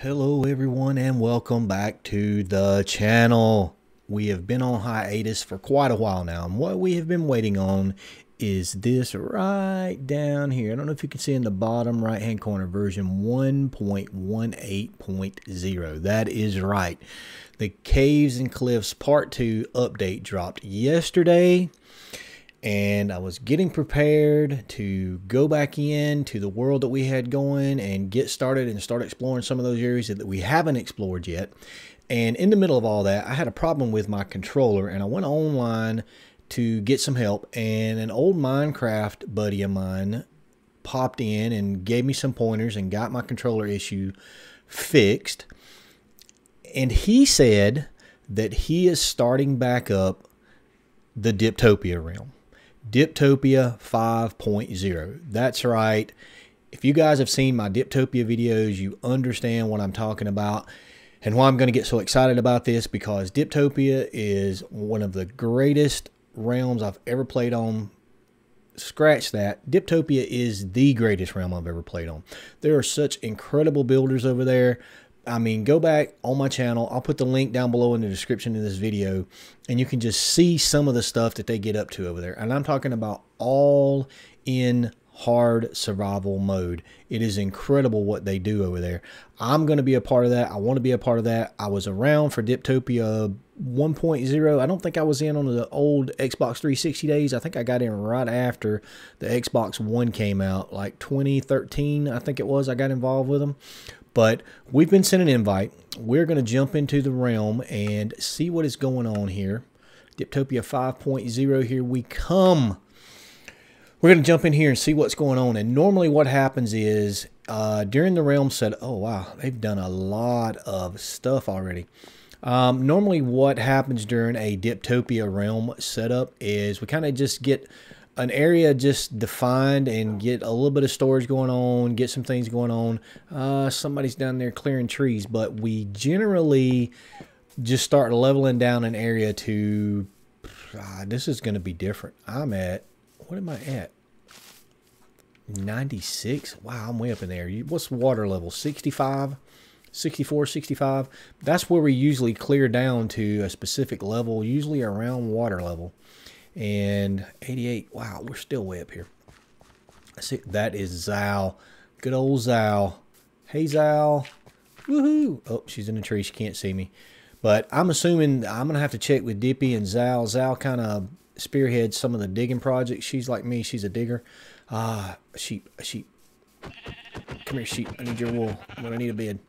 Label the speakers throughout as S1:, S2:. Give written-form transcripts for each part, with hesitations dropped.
S1: Hello everyone and welcome back to the channel. We have been on hiatus for quite a while now, and what we have been waiting on is this right down here. I don't know if you can see in the bottom right hand corner, version 1.18.0. That is right. The Caves and Cliffs Part 2 update dropped yesterday, and I was getting prepared to go back into the world that we had going and get started and start exploring some of those areas that we haven't explored yet. And in the middle of all that, I had a problem with my controller, and I went online to get some help, and an old Minecraft buddy of mine popped in and gave me some pointers and got my controller issue fixed. And he said that he is starting back up the Diptopia realm. Diptopia 5.0. That's right. If you guys have seen my Diptopia videos, you understand what I'm talking about and why I'm going to get so excited about this, because Diptopia is one of the greatest realms I've ever played on. Scratch that. Diptopia is the greatest realm I've ever played on. There are such incredible builders over there. I mean, go back on my channel. I'll put the link down below in the description of this video, and you can just see some of the stuff that they get up to over there. And I'm talking about all in hard survival mode. It is incredible what they do over there. I'm going to be a part of that. I want to be a part of that. I was around for Diptopia 1.0. I don't think I was in on the old Xbox 360 days. I think I got in right after the Xbox One came out, like 2013, I think it was. I got involved with them. But we've been sent an invite. We're going to jump into the realm and see what is going on here. Diptopia 5.0, here we come. We're going to jump in here and see what's going on. And normally what happens is during the realm set, oh wow, they've done a lot of stuff already. Normally what happens during a Diptopia realm setup is we kind of just get an area just defined and get a little bit of storage going on, get some things going on. Somebody's down there clearing trees, but we generally just start leveling down an area to, this is going to be different. I'm at, what am I at? 96? Wow, I'm way up in there. What's the water level? 65? 64, 65? That's where we usually clear down to a specific level, usually around water level. And 88, wow, we're still way up here. See, that is Zal. Good old Zal. Hey, Zal. Woohoo. Oh, she's in the tree. She can't see me. But I'm assuming I'm going to have to check with Dippy and Zal. Zal kind of spearheads some of the digging projects. She's like me. She's a digger. A sheep. A sheep. Come here, sheep. I need your wool. I'm going to need a bed.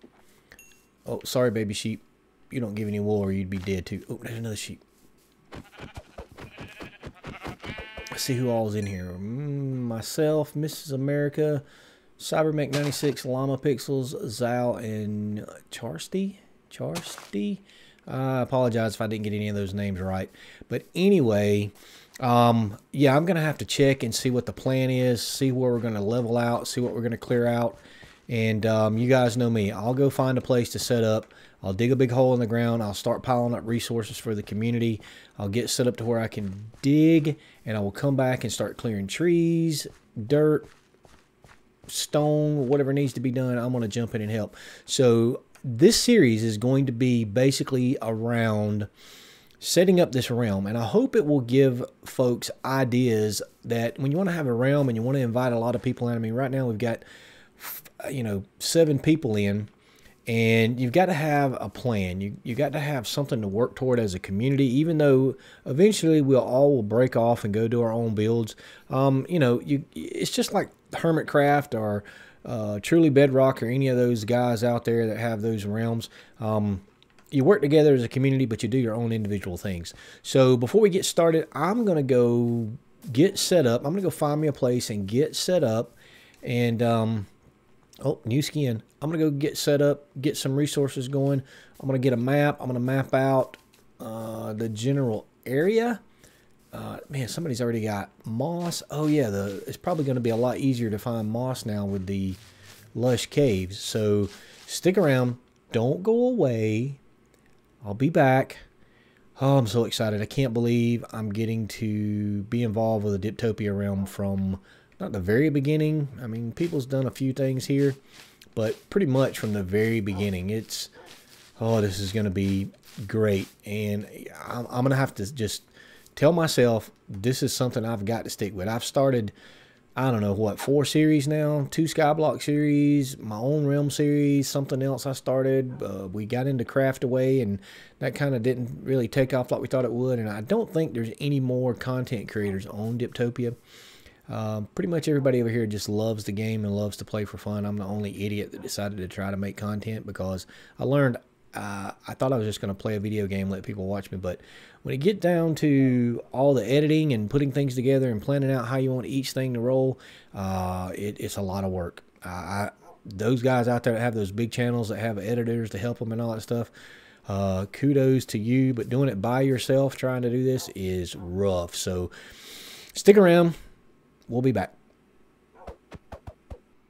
S1: Oh, sorry, baby sheep. You don't give any wool or you'd be dead, too. Oh, there's another sheep. Let's see who all's in here. Myself, Mrs. America, CyberMech96, Llama Pixels, Zal, and Charsty. I apologize if I didn't get any of those names right. But anyway, yeah, I'm going to have to check and see what the plan is, see where we're going to level out, see what we're going to clear out. And you guys know me. I'll go find a place to set up. I'll dig a big hole in the ground. I'll start piling up resources for the community. I'll get set up to where I can dig, and I will come back and start clearing trees, dirt, stone, whatever needs to be done. I'm going to jump in and help. So this series is going to be basically around setting up this realm, and I hope it will give folks ideas that when you want to have a realm and you want to invite a lot of people in. I mean, right now we've got 7 people in, and you've got to have a plan. You got to have something to work toward as a community, even though eventually we'll all break off and go do our own builds. It's just like Hermitcraft or Truly Bedrock or any of those guys out there that have those realms. You work together as a community, but you do your own individual things. So before we get started, I'm going to go get set up. I'm going to go find me a place and get set up. And oh, new skin. I'm going to go get set up, get some resources going. I'm going to get a map. I'm going to map out the general area. Man, somebody's already got moss. Oh, yeah, it's probably going to be a lot easier to find moss now with the lush caves. So stick around. Don't go away. I'll be back. Oh, I'm so excited. I can't believe I'm getting to be involved with the Diptopia realm from not the very beginning. I mean, people's done a few things here, but pretty much from the very beginning. It's, oh, this is going to be great. And I'm going to have to just tell myself this is something I've got to stick with. I've started, I don't know, what, 4 series now? 2 Skyblock series, my own Realm series, something else I started. We got into Craft Away, and that kind of didn't really take off like we thought it would. And I don't think there's any more content creators on Diptopia. Pretty much everybody over here just loves the game and loves to play for fun. I'm the only idiot that decided to try to make content because I learned I thought I was just going to play a video game, let people watch me, but when it get down to all the editing and putting things together and planning out how you want each thing to roll, it's a lot of work. Those guys out there that have those big channels that have editors to help them and all that stuff, kudos to you, but doing it by yourself trying to do this is rough. So stick around. We'll be back.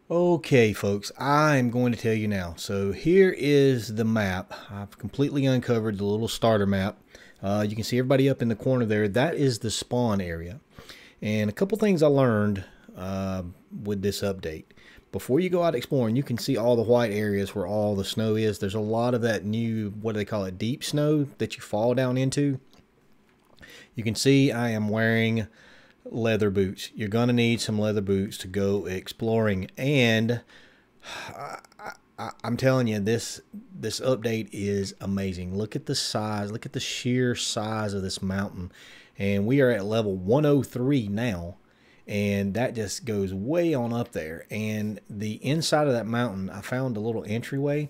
S1: Okay, folks, I'm going to tell you now. So here is the map. I've completely uncovered the little starter map. You can see everybody up in the corner there. That is the spawn area. And a couple things I learned with this update. Before you go out exploring, you can see all the white areas where all the snow is. There's a lot of that new, what do they call it, deep snow that you fall down into. You can see I am wearing leather boots. You're gonna need some leather boots to go exploring, and I'm telling you, this update is amazing. Look at the size, look at the sheer size of this mountain, and we are at level 103 now, and that just goes way on up there. And the inside of that mountain, I found a little entryway.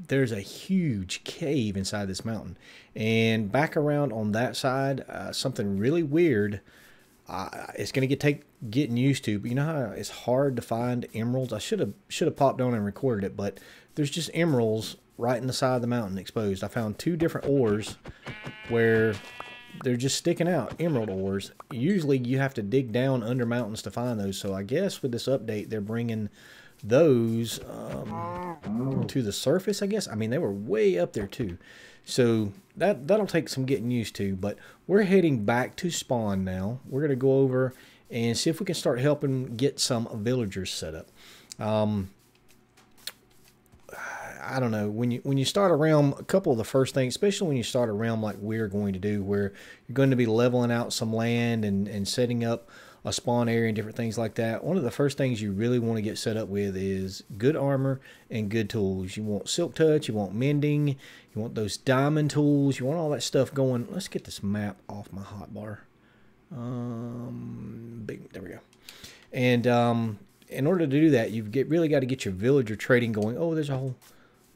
S1: There's a huge cave inside this mountain, and back around on that side, something really weird. It's going to take getting used to, but you know how it's hard to find emeralds. I should have popped on and recorded it, but there's just emeralds right in the side of the mountain exposed. I found 2 different ores where they're just sticking out, emerald ores. Usually you have to dig down under mountains to find those, so I guess with this update they're bringing those to the surface, I guess. I mean, they were way up there too, so that'll take some getting used to. But we're heading back to spawn now. We're gonna go over and see if we can start helping get some villagers set up. I don't know, when you start a realm, a couple of the first things, especially when you start a realm like we're going to do, where you're going to be leveling out some land and setting up a spawn area and different things like that, one of the first things you really want to get set up with is good armor and good tools. You want silk touch, you want mending, you want those diamond tools, you want all that stuff going. Let's get this map off my hotbar. There we go. And in order to do that, you've really got to get your villager trading going. Oh, there's a hole.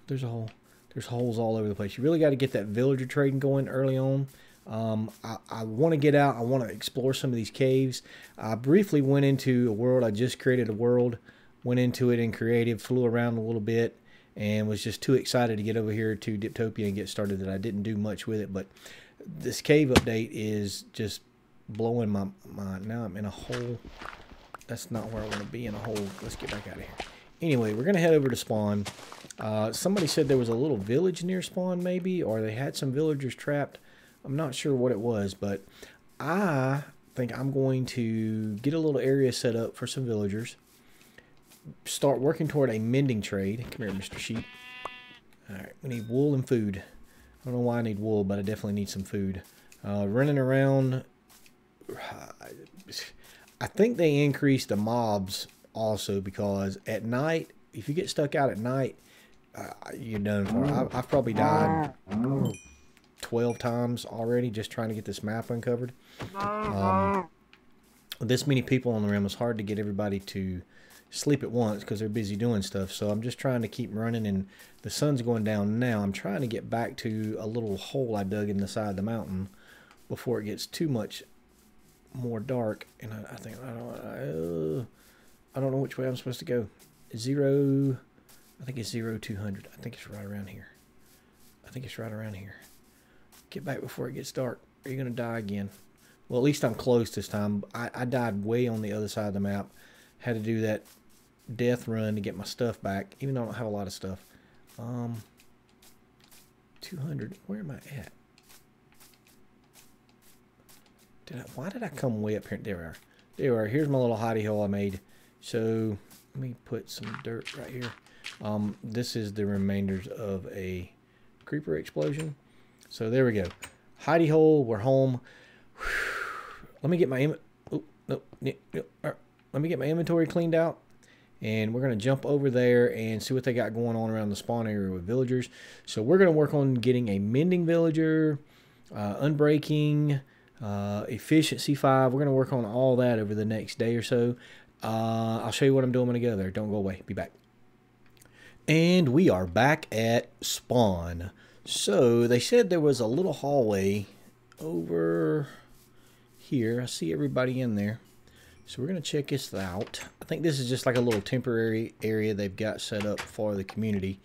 S1: There's a hole. There's holes all over the place. You really got to get that villager trading going early on. I want to get out. I want to explore some of these caves. I briefly went into a world. I just created a world, went into it in creative, flew around a little bit, and was just too excited to get over here to Diptopia and get started that I didn't do much with it. But this cave update is just blowing my mind. Now I'm in a hole. That's not where I want to be, in a hole. Let's get back out of here. Anyway, we're going to head over to spawn. Somebody said there was a little village near spawn maybe, or they had some villagers trapped. I'm not sure what it was, but I think I'm going to get a little area set up for some villagers. Start working toward a mending trade. Come here, Mr. Sheep. Alright, we need wool and food. I don't know why I need wool, but I definitely need some food. Running around. I think they increased the mobs also, because at night, if you get stuck out at night, you're done for. I've probably died 12 times already just trying to get this map uncovered. This many people on the realm, it's hard to get everybody to sleep at once because they're busy doing stuff. So I'm just trying to keep running, and the sun's going down now. I'm trying to get back to a little hole I dug in the side of the mountain before it gets too much more dark. And I think I don't know which way I'm supposed to go. I think it's 0200. I think it's right around here. I think it's right around here. Get back before it gets dark, or you're going to die again. Well, at least I'm close this time. I died way on the other side of the map. Had to do that death run to get my stuff back, even though I don't have a lot of stuff. 200. Where am I at? Why did I come way up here? There we are. There we are. Here's my little hidey hole I made. So Let me put some dirt right here. This is the remainders of a creeper explosion. So there we go. Hidey hole, we're home. Let me get my let me get my inventory cleaned out, and we're gonna jump over there and see what they got going on around the spawn area with villagers. So we're gonna work on getting a mending villager, unbreaking, efficiency 5. We're gonna work on all that over the next day or so. I'll show you what I'm doing when I go there. Don't go away. Be back. And we are back at spawn. So they said there was a little hallway over here. I see everybody in there. So we're going to check this out. I think this is just like a little temporary area they've got set up for the community.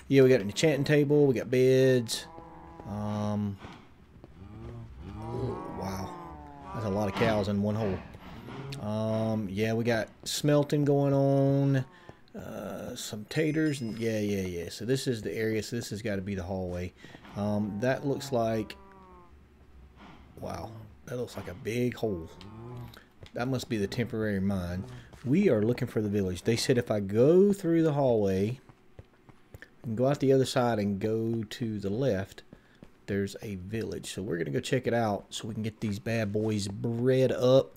S1: Yeah, we got an enchanting table. We got beds. Oh, wow. That's a lot of cows in one hole. Yeah, we got smelting going on. Some taters. And yeah. So this is the area. So this has got to be the hallway. That looks like... Wow. That looks like a big hole. That must be the temporary mine. We are looking for the village. They said if I go through the hallway and go out the other side and go to the left, there's a village. So we're going to go check it out so we can get these bad boys bred up.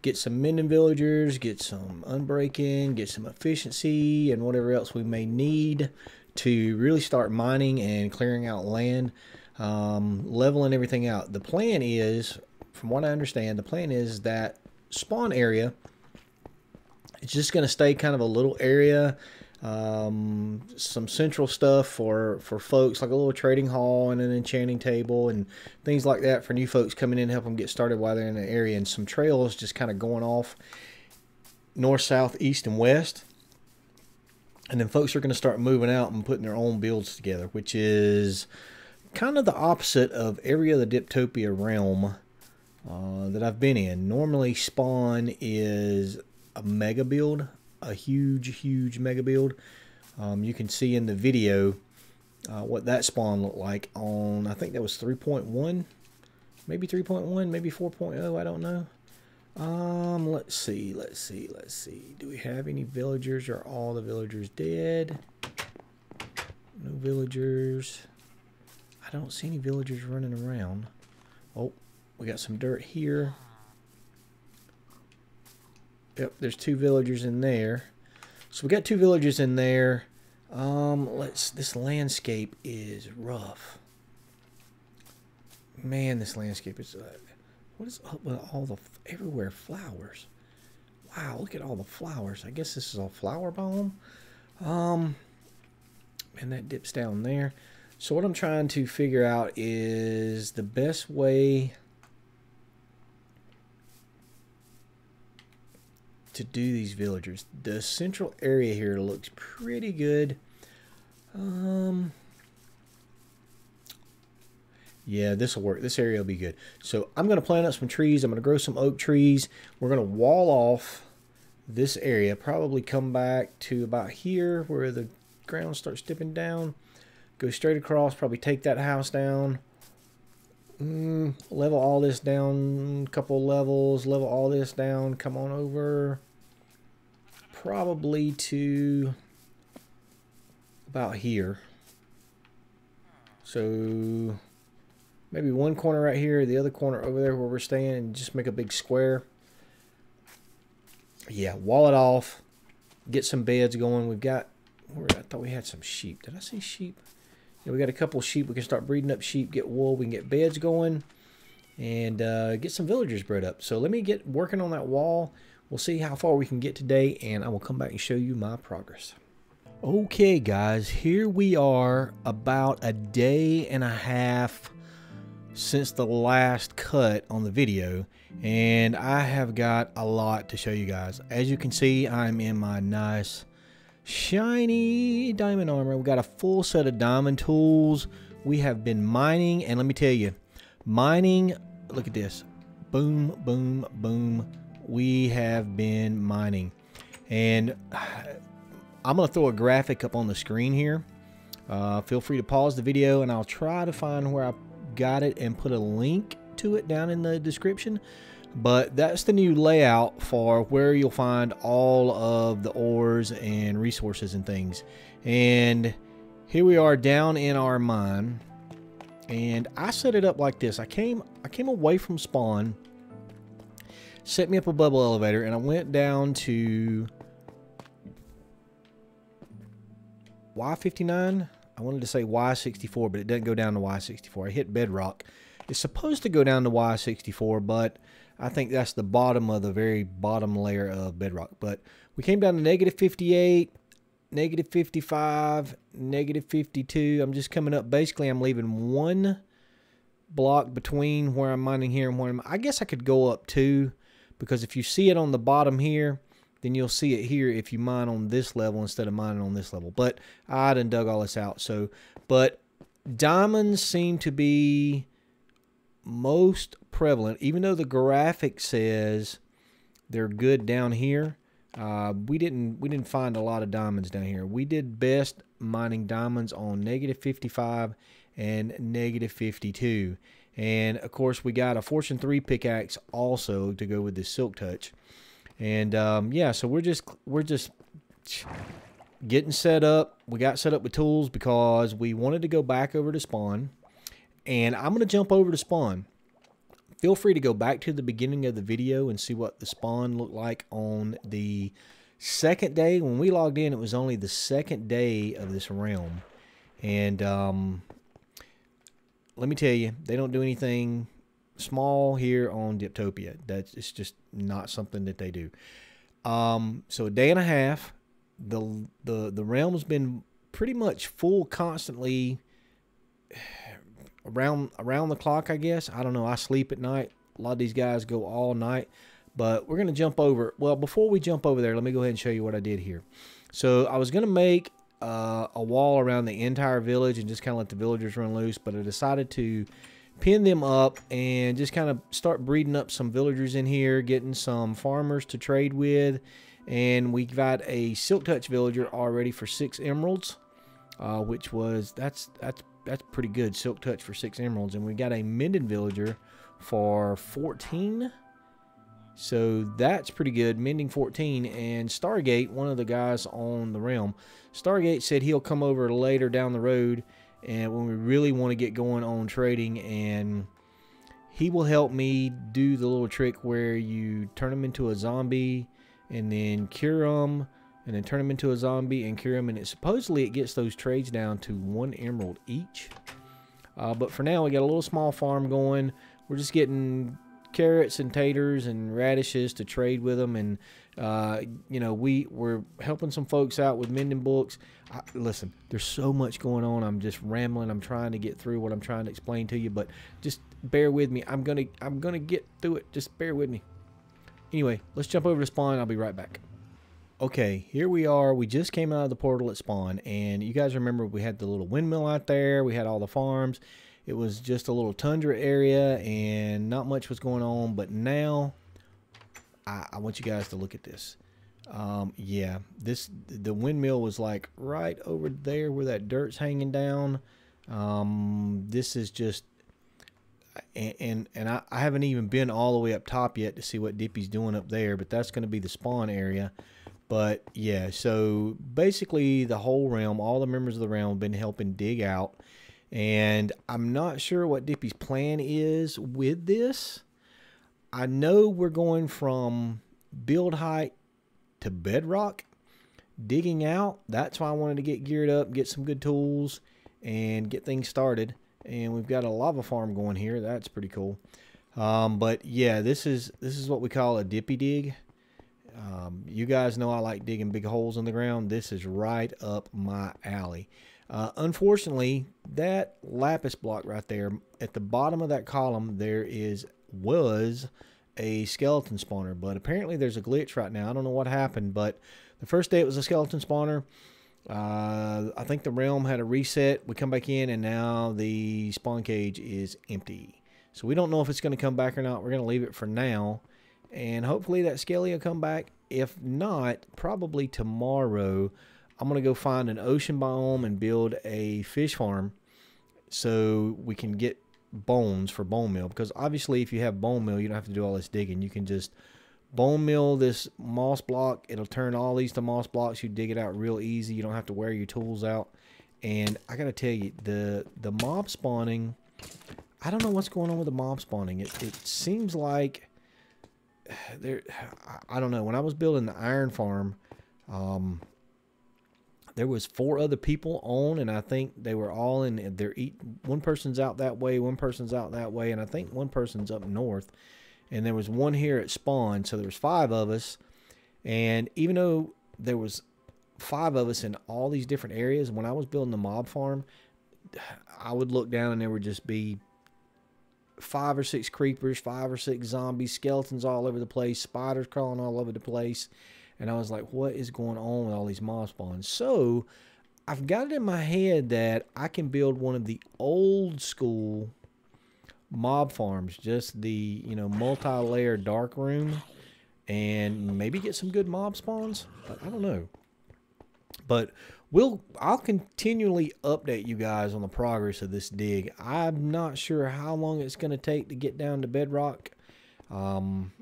S1: Get some mending villagers, get some unbreaking, get some efficiency, and whatever else we may need to really start mining and clearing out land, leveling everything out. The plan is, from what I understand, the plan is that spawn area, it's just going to stay kind of a little area, some central stuff for folks, like a little trading hall and an enchanting table and things like that for new folks coming in to help them get started while they're in the area, and some trails just kind of going off north, south, east, and west. And then folks are going to start moving out and putting their own builds together, which is kind of the opposite of every other Diptopia realm that I've been in. Normally spawn is a mega build, a huge mega build. You can see in the video what that spawn looked like on, I think that was 3.1, maybe 3.1, maybe 4.0, I don't know. Let's see. Do we have any villagers? Are all the villagers dead? No villagers. I don't see any villagers running around. Oh, we got some dirt here. Yep, there's 2 villagers in there. So we got 2 villagers in there. This landscape is rough. Man, this landscape is what is up with all the everywhere flowers? Wow, look at all the flowers. I guess this is a flower biome. And that dips down there. So what I'm trying to figure out is the best way to do these villagers. The central area here looks pretty good. Yeah, this will work. This area will be good. So I'm going to plant up some trees. I'm going to grow some oak trees. We're going to wall off this area. Probably come back to about here where the ground starts dipping down. Go straight across. Probably take that house down. Level all this down a couple levels. Level all this down. Come on over. Probably to about here. So maybe one corner right here, the other corner over there where we're staying, and just make a big square. Yeah, wall it off. Get some beds going. We've got, I thought we had some sheep. Did I say sheep? Yeah, we got a couple of sheep. We can start breeding up sheep, get wool. We can get beds going, and get some villagers bred up. So let me get working on that wall. We'll see how far we can get today, and I will come back and show you my progress. Okay, guys, here we are about a day and a half since the last cut on the video, and I have got a lot to show you guys. As you can see, I'm in my nice shiny diamond armor. We've got a full set of diamond tools. We have been mining, and let me tell you, mining, look at this, boom, boom, boom. We have been mining, and I'm going to throw a graphic up on the screen here. Feel free to pause the video, and I'll try to find where I got it and put a link to it down in the description. But that's the new layout for where you'll find all of the ores and resources and things. And here we are down in our mine. And I set it up like this. I came away from spawn, set me up a bubble elevator, and I went down to Y59. I wanted to say Y64, but it doesn't go down to Y64. I hit Bedrock. It's supposed to go down to Y64, but I think that's the bottom of the very bottom layer of Bedrock. But we came down to -58, -55, -52. I'm just coming up. Basically, I'm leaving one block between where I'm mining here and where I guess I could go up two, because if you see it on the bottom here, then you'll see it here if you mine on this level instead of mining on this level. But I done dug all this out. So, but diamonds seem to be most prevalent, even though the graphic says they're good down here. We didn't find a lot of diamonds down here. We did best mining diamonds on -55 and -52, and of course we got a Fortune 3 pickaxe also to go with this Silk Touch. And yeah, so we're just getting set up. We got set up with tools because we wanted to go back over to spawn, and I'm gonna jump over to spawn. Feel free to go back to the beginning of the video and see what the spawn looked like on the second day. When we logged in, it was only the second day of this realm. And let me tell you, they don't do anything small here on Diptopia. It's just not something that they do. So a day and a half, the realm's been pretty much full constantly. Around the clock, I guess. I don't know. I sleep at night. A lot of these guys go all night. But we're going to jump over. Well, before we jump over there, let me go ahead and show you what I did here. So I was going to make a wall around the entire village and just kind of let the villagers run loose. But I decided to pin them up and just kind of start breeding up some villagers in here, getting some farmers to trade with. And we got a Silk Touch villager already for 6 emeralds, which was, that's pretty good. Silk Touch for 6 emeralds. And we got a Mending villager for 14. So that's pretty good. Mending 14. And Stargate, one of the guys on the realm, Stargate said he'll come over later down the road, and when we really want to get going on trading, and he will help me do the little trick where you turn him into a zombie and then cure him, and then turn them into a zombie and cure them, and supposedly it gets those trades down to 1 emerald each. But for now, we got a little small farm going. We're just getting carrots and taters and radishes to trade with them, and you know, we're helping some folks out with mending books. Listen, there's so much going on. I'm just rambling. I'm trying to get through what I'm trying to explain to you, but just bear with me. I'm gonna get through it. Just bear with me. Anyway, let's jump over to spawn. I'll be right back. Okay, here we are. We just came out of the portal at spawn, and you guys remember we had the little windmill out there. We had all the farms. It was just a little tundra area, and not much was going on. But now, I want you guys to look at this. Yeah, the windmill was like right over there where that dirt's hanging down. This is just, and I haven't even been all the way up top yet to see what Dippy's doing up there. But that's going to be the spawn area. But yeah, so basically the whole realm, all the members of the realm have been helping dig out. And I'm not sure what Dippy's plan is with this. I know we're going from build height to bedrock, digging out. That's why I wanted to get geared up, get some good tools, and get things started. And we've got a lava farm going here. That's pretty cool. But yeah, this is what we call a Dippy dig. You guys know I like digging big holes in the ground. This is right up my alley. Unfortunately, that lapis block right there, at the bottom of that column, there was a skeleton spawner. But apparently there's a glitch right now. I don't know what happened, but the first day it was a skeleton spawner. I think the realm had a reset. We come back in, and now the spawn cage is empty. So we don't know if it's going to come back or not. We're going to leave it for now. And hopefully that skelly will come back. If not, probably tomorrow, I'm going to go find an ocean biome and build a fish farm so we can get bones for bone meal, because obviously if you have bone meal, you don't have to do all this digging. You can just bone meal this moss block. It'll turn all these to moss blocks. You dig it out real easy. You don't have to wear your tools out. And I gotta tell you, the mob spawning, I don't know what's going on with the mob spawning. It seems like there, I don't know. When I was building the iron farm, there was 4 other people on, and I think they were all in. One person's out that way, one person's out that way, and I think one person's up north. And there was one here at spawn, so there was 5 of us. And even though there was 5 of us in all these different areas, when I was building the mob farm, I would look down and there would just be 5 or 6 creepers, 5 or 6 zombies, skeletons all over the place, spiders crawling all over the place. And I was like, what is going on with all these mob spawns? So I've got it in my head that I can build one of the old school mob farms, just the, you know, multi-layer dark room, and maybe get some good mob spawns. But I don't know. But I'll continually update you guys on the progress of this dig. I'm not sure how long it's going to take to get down to Bedrock. I'm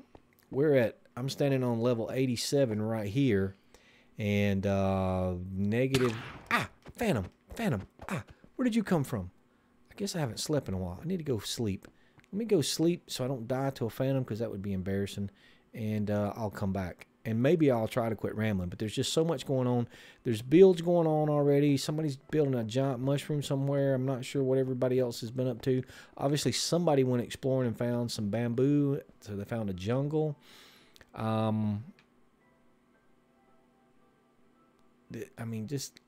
S1: standing on level 87 right here, and negative. Phantom. Where did you come from? I guess I haven't slept in a while. I need to go sleep. Let me go sleep so I don't die to a phantom, because that would be embarrassing. And I'll come back. And maybe I'll try to quit rambling, but there's just so much going on. There's builds going on already. Somebody's building a giant mushroom somewhere. I'm not sure what everybody else has been up to. Obviously, somebody went exploring and found some bamboo, so they found a jungle. I mean, just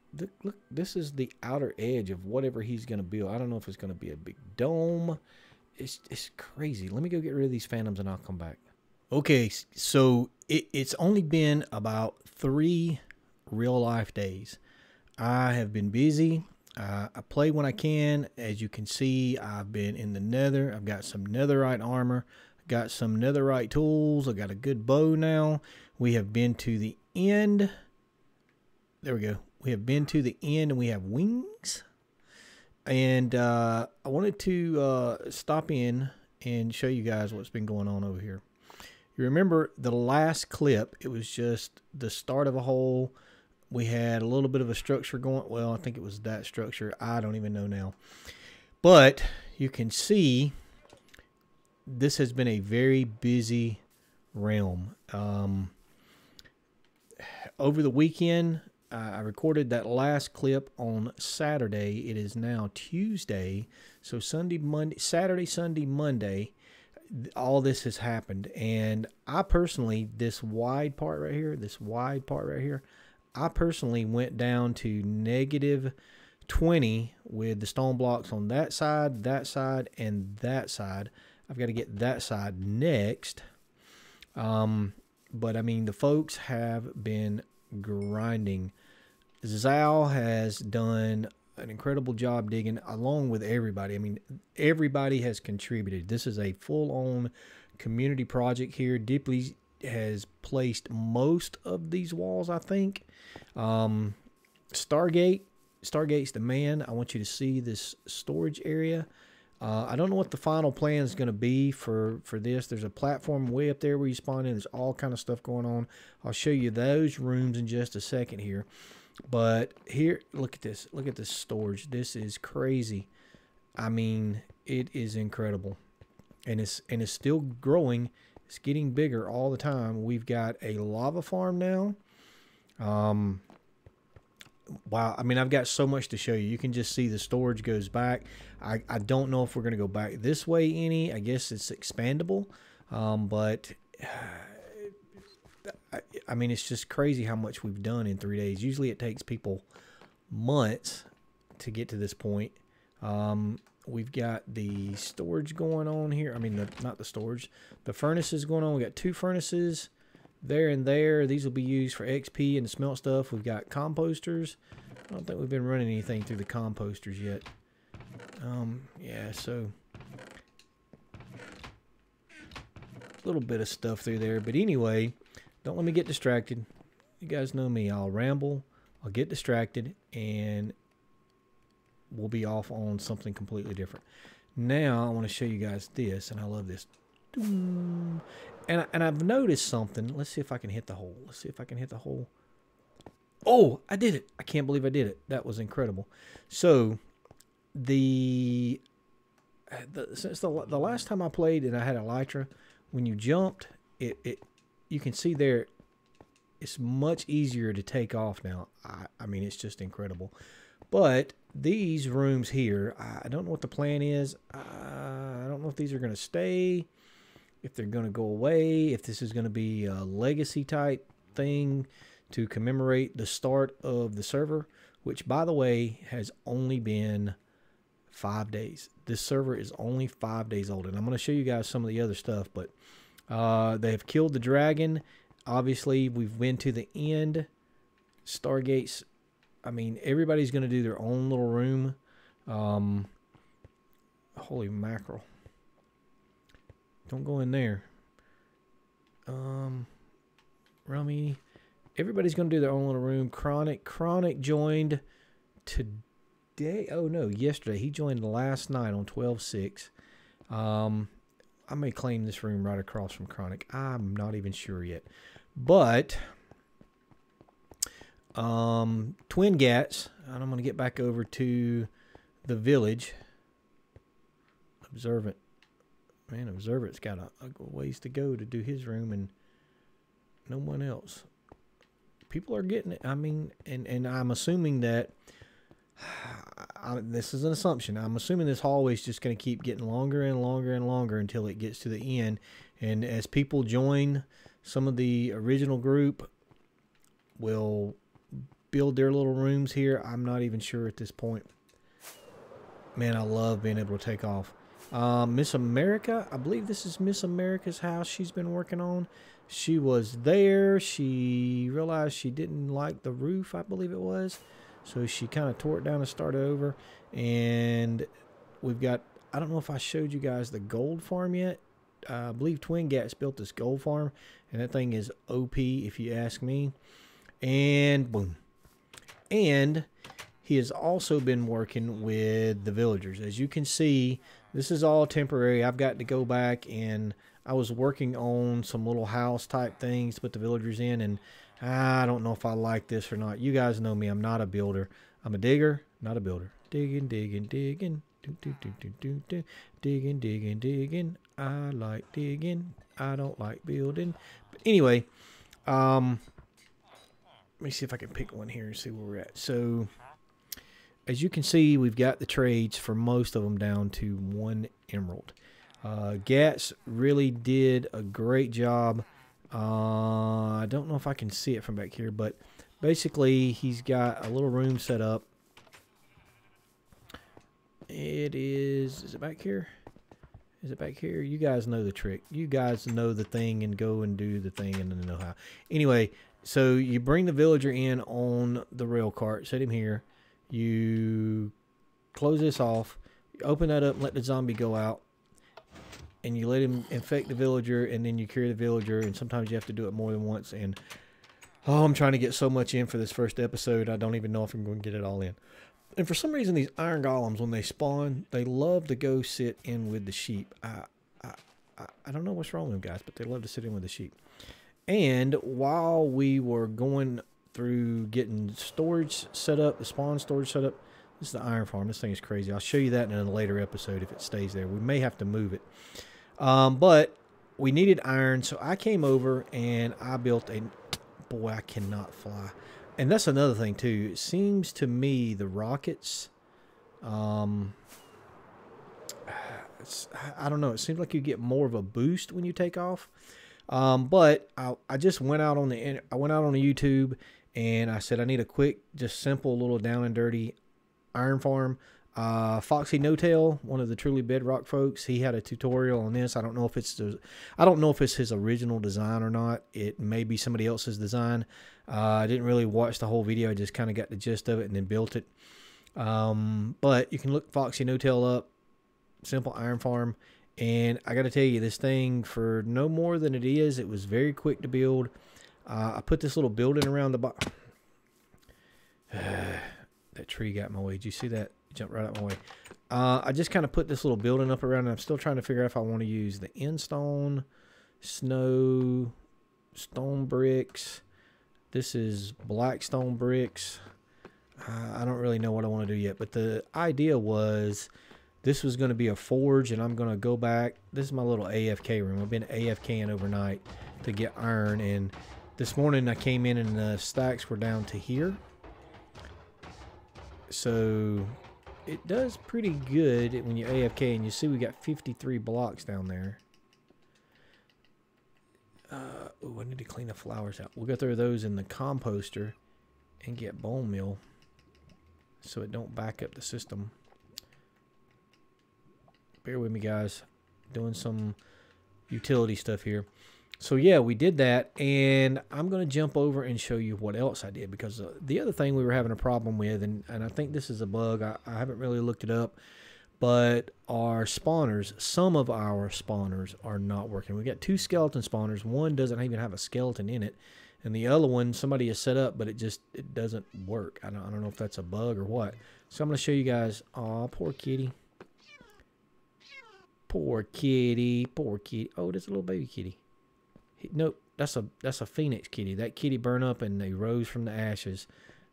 S1: look, this is the outer edge of whatever he's going to build. I don't know if it's going to be a big dome. It's crazy. Let me go get rid of these phantoms and I'll come back. Okay, so it's only been about 3 real life days. I have been busy. I play when I can. As you can see, I've been in the nether. I've got some netherite armor. Got some netherite tools. I got a good bow now. We have been to the end. There we go. We have been to the end and we have wings. And I wanted to stop in and show you guys what's been going on over here. You remember the last clip, it was just the start of a hole. We had a little bit of a structure going. Well, I think it was that structure. I don't even know now. But you can see this has been a very busy realm. Over the weekend, I recorded that last clip on Saturday. It is now Tuesday. So Saturday, Sunday, Monday, all this has happened. And I personally, this wide part right here, I personally went down to negative 20 with the stone blocks on that side, and that side. I've got to get that side next. But I mean, the folks have been grinding. Zal has done an incredible job digging along with everybody. I mean, everybody has contributed. This is a full-on community project here. Dipley has placed most of these walls, I think. Stargate's the man. I want you to see this storage area. I don't know what the final plan is going to be for this. There's a platform way up there where you spawn in. There's all kind of stuff going on. I'll show you those rooms in just a second here. But here, look at this. Look at this storage. This is crazy. I mean, it is incredible. And it's still growing. It's getting bigger all the time. We've got a lava farm now. Wow, I mean, I've got so much to show you. You can just see the storage goes back. I don't know if we're going to go back this way any. I guess it's expandable. But, I mean, it's just crazy how much we've done in 3 days. Usually it takes people months to get to this point. We've got the storage going on here. I mean, not the storage. The furnaces going on. We got 2 furnaces. There and there. These will be used for XP and to smelt stuff. We've got composters. I don't think we've been running anything through the composters yet. Yeah, so a little bit of stuff through there. But anyway, don't let me get distracted. You guys know me. I'll ramble, I'll get distracted, and we'll be off on something completely different. Now I want to show you guys this, and I love this. And I've noticed something. Let's see if I can hit the hole. Let's see if I can hit the hole. Oh, I did it. I can't believe I did it. That was incredible. So since the last time I played and I had Elytra, when you jumped, you can see there, it's much easier to take off now. I mean, it's just incredible. But these rooms here, I don't know what the plan is. I don't know if these are going to stay, if they're going to go away, if this is going to be a legacy type thing to commemorate the start of the server, which, by the way, has only been 5 days. This server is only 5 days old, and I'm going to show you guys some of the other stuff, but they have killed the dragon. Obviously, we've been to the end. Stargates, I mean, everybody's going to do their own little room. Holy mackerel. Don't go in there. Rummy. Everybody's going to do their own little room. Chronic joined today. Oh, no, yesterday. He joined last night on 12/6. I may claim this room right across from Chronic. I'm not even sure yet. But Twin Gats, and I'm going to get back over to the village. Observant. Man, Observant's got a ways to go to do his room, and no one else. People are getting it. I mean, and I'm assuming that this is an assumption. I'm assuming this hallway is just going to keep getting longer and longer and longer until it gets to the end. And as people join, some of the original group will build their little rooms here. I'm not even sure at this point. Man, I love being able to take off. Miss America, I believe this is Miss America's house she's been working on. She was there. She realized she didn't like the roof, I believe it was. So she kind of tore it down and started over. And we've got, I don't know if I showed you guys the gold farm yet. I believe Twin Gats built this gold farm, and that thing is OP if you ask me. And boom. And he has also been working with the villagers. As you can see, this is all temporary. I've got to go back, and I was working on some little house type things to put the villagers in, and I don't know if I like this or not. You guys know me. I'm not a builder. I'm a digger, not a builder. Digging, digging, digging. Do, do, do, do, do, do. Digging, digging, digging. I like digging. I don't like building. But anyway, let me see if I can pick one here and see where we're at. So, as you can see, we've got the trades for most of them down to 1 emerald. Gats really did a great job. I don't know if I can see it from back here, but basically he's got a little room set up. Is it back here? Is it back here? You guys know the trick. You guys know the thing and go and do the thing and know how. Anyway, so you bring the villager in on the rail cart, set him here. You close this off, you open that up and let the zombie go out. And you let him infect the villager, and then you carry the villager, and sometimes you have to do it more than once. And oh, I'm trying to get so much in for this first episode, I don't even know if I'm going to get it all in. And for some reason, these iron golems, when they spawn, they love to go sit in with the sheep. I don't know what's wrong with them guys, but they love to sit in with the sheep. And while we were going through getting storage set up, the spawn storage set up, this is the iron farm. This thing is crazy. I'll show you that in a later episode if it stays there. We may have to move it. But we needed iron, so I came over and I built a... Boy, I cannot fly. And that's another thing, too. It seems to me the rockets... I don't know. It seems like you get more of a boost when you take off. But I just went out on the YouTube, and I said I need a quick, just simple little down and dirty iron farm. Foxy No Tail, one of the truly Bedrock folks, he had a tutorial on this. I don't know if it's his original design or not. It may be somebody else's design. I didn't really watch the whole video. I just kind of got the gist of it and then built it. But you can look Foxy No Tail up. Simple iron farm. And I got to tell you, this thing, for no more than it is, it was very quick to build. I put this little building around the bottom. That tree got in my way. Did you see that? It jumped right out my way. I just kind of put this little building up around, and I'm still trying to figure out if I want to use the end stone, snow, stone bricks. This is black stone bricks. I don't really know what I want to do yet, but the idea was this was going to be a forge, and I'm going to go back. This is my little AFK room. I've been AFKing overnight to get iron, and this morning I came in and the stacks were down to here. So it does pretty good when you AFK, and you see we got 53 blocks down there. Oh, I need to clean the flowers out. We'll go through those in the composter and get bone meal so it don't back up the system. Bear with me, guys. Doing some utility stuff here. So yeah, we did that, and I'm going to jump over and show you what else I did, because the other thing we were having a problem with, and I think this is a bug, I haven't really looked it up, but our spawners, some of our spawners are not working. We got 2 skeleton spawners. One doesn't even have a skeleton in it, and the other one somebody has set up, but it doesn't work. I don't know if that's a bug or what. So I'm going to show you guys. Aw, poor kitty. Poor kitty. Poor kitty. Oh, there's a little baby kitty. Nope, that's a phoenix kitty. That kitty burned up and they rose from the ashes.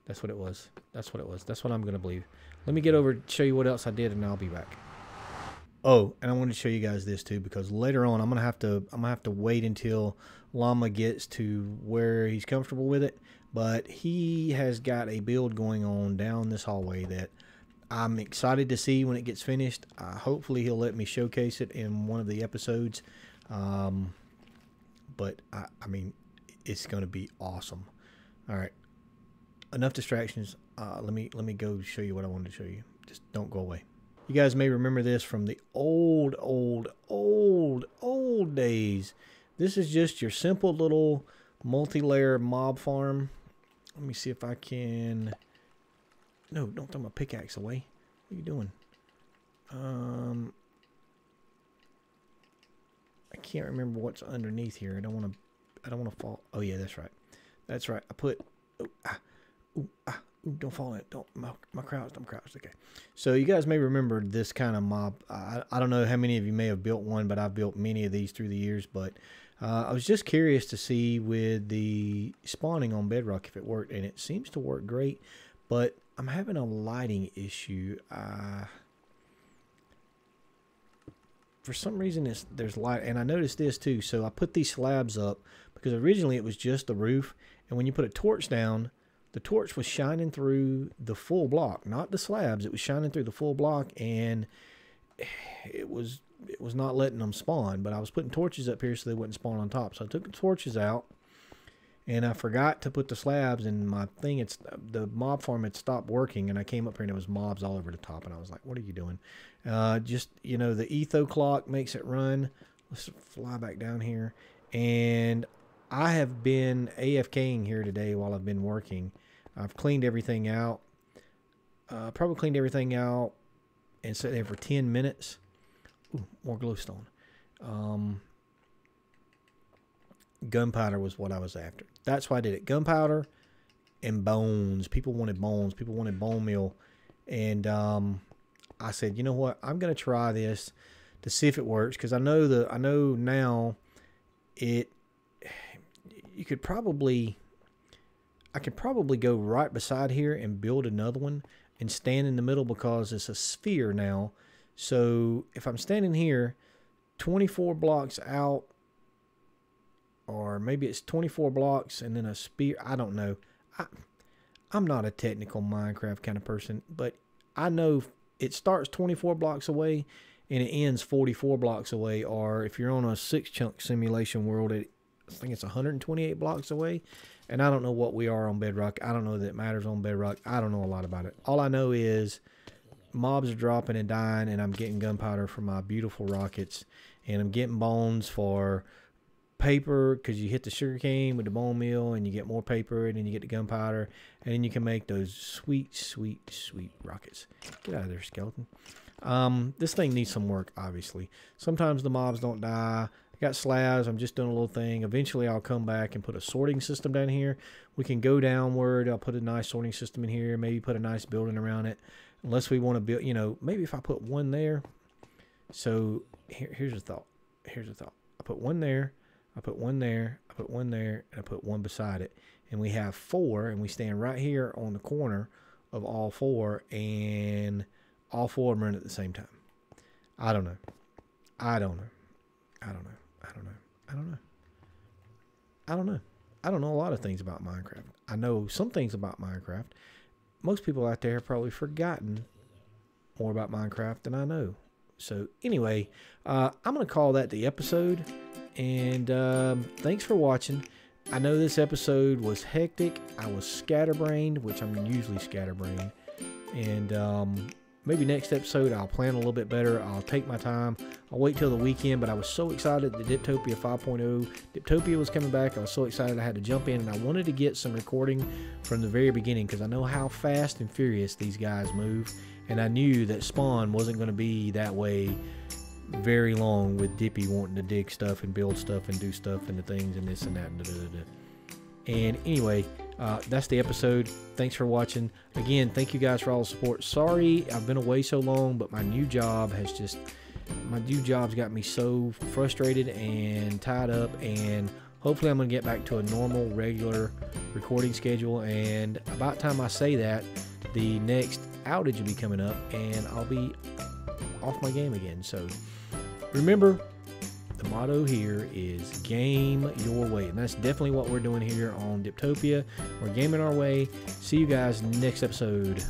S1: That's what it was. That's what it was. That's what I'm gonna believe. Let me get over and show you what else I did, and I'll be back. Oh, and I wanted to show you guys this too, because later on I'm gonna have to wait until Llama gets to where he's comfortable with it. But he has got a build going on down this hallway that I'm excited to see when it gets finished. Hopefully he'll let me showcase it in one of the episodes. But I mean, it's going to be awesome. All right, enough distractions. Let me go show you what I wanted to show you. Just don't go away. You guys may remember this from the old days. This is just your simple little multi-layer mob farm. Let me see if I can. No, don't throw my pickaxe away. What are you doing? I can't remember what's underneath here. I don't want to fall. Oh yeah, that's right. That's right. I put. Don't fall in it. Don't my crouch. I'm crouched. Okay. So you guys may remember this kind of mob. I don't know how many of you may have built one, but I've built many of these through the years. But I was just curious to see with the spawning on Bedrock if it worked, and it seems to work great. But I'm having a lighting issue. For some reason there's light, and I noticed this too. So I put these slabs up because originally it was just the roof, and when you put a torch down, the torch was shining through the full block, not the slabs. It was shining through the full block, and it was not letting them spawn. But I was putting torches up here so they wouldn't spawn on top. So I took the torches out, and I forgot to put the slabs, and my thing, the mob farm had stopped working, and I came up here and there was mobs all over the top, and I was like, what are you doing? Just, you know, the etho clock makes it run. Let's fly back down here. And I have been AFKing here today while I've been working. I've cleaned everything out. Probably cleaned everything out and sat there for 10 minutes. Ooh, more glowstone. Gunpowder was what I was after. That's why I did it. Gunpowder and bones. People wanted bones. People wanted bone meal. And I said, you know what? I'm going to try this to see if it works, because I know now I could probably go right beside here and build another one and stand in the middle, because it's a sphere now. So if I'm standing here 24 blocks out, or maybe it's 24 blocks and then a sphere, I don't know. I'm not a technical Minecraft kind of person, but I know it starts 24 blocks away and it ends 44 blocks away, or if you're on a 6-chunk simulation world, I think it's 128 blocks away. And I don't know what we are on Bedrock. I don't know that it matters on Bedrock. I don't know a lot about it. All I know is mobs are dropping and dying, and I'm getting gunpowder for my beautiful rockets, and I'm getting bones for paper, because you hit the sugarcane with the bone meal and you get more paper, and then you get the gunpowder, and then you can make those sweet, sweet, sweet rockets. Get out of there, skeleton. This thing needs some work, obviously. Sometimes the mobs don't die. I got slabs. I'm just doing a little thing. Eventually I'll come back and put a sorting system down here. We can go downward. I'll put a nice sorting system in here, maybe put a nice building around it. unless we want to build, you know, maybe if I put one there. So here's a thought. Here's a thought. I put one there. I put one there. I put one there. And I put one beside it. And we have 4. And we stand right here on the corner of all 4. And all 4 of them run at the same time. I don't know. I don't know. I don't know. I don't know. I don't know. I don't know. I don't know a lot of things about Minecraft. I know some things about Minecraft. Most people out there have probably forgotten more about Minecraft than I know. So anyway, I'm going to call that the episode. And thanks for watching. I know this episode was hectic. I was scatterbrained, which I'm usually scatterbrained. And maybe next episode I'll plan a little bit better. I'll take my time. I'll wait till the weekend, but I was so excited that Diptopia 5.0, Diptopia was coming back. I was so excited I had to jump in, and I wanted to get some recording from the very beginning because I know how fast and furious these guys move, and I knew that Spawn wasn't going to be that way very long with Dippy wanting to dig stuff and build stuff and do stuff and the things and this and that and da-da-da-da. And anyway, that's the episode. Thanks for watching. Again, thank you guys for all the support. Sorry I've been away so long, but my new job's got me so frustrated and tied up, and hopefully I'm going to get back to a normal, regular recording schedule. And about time I say that, the next outage will be coming up, and I'll be off my game again. So remember, the motto here is game your way, and that's definitely what we're doing here on Diptopia. We're gaming our way. See you guys next episode.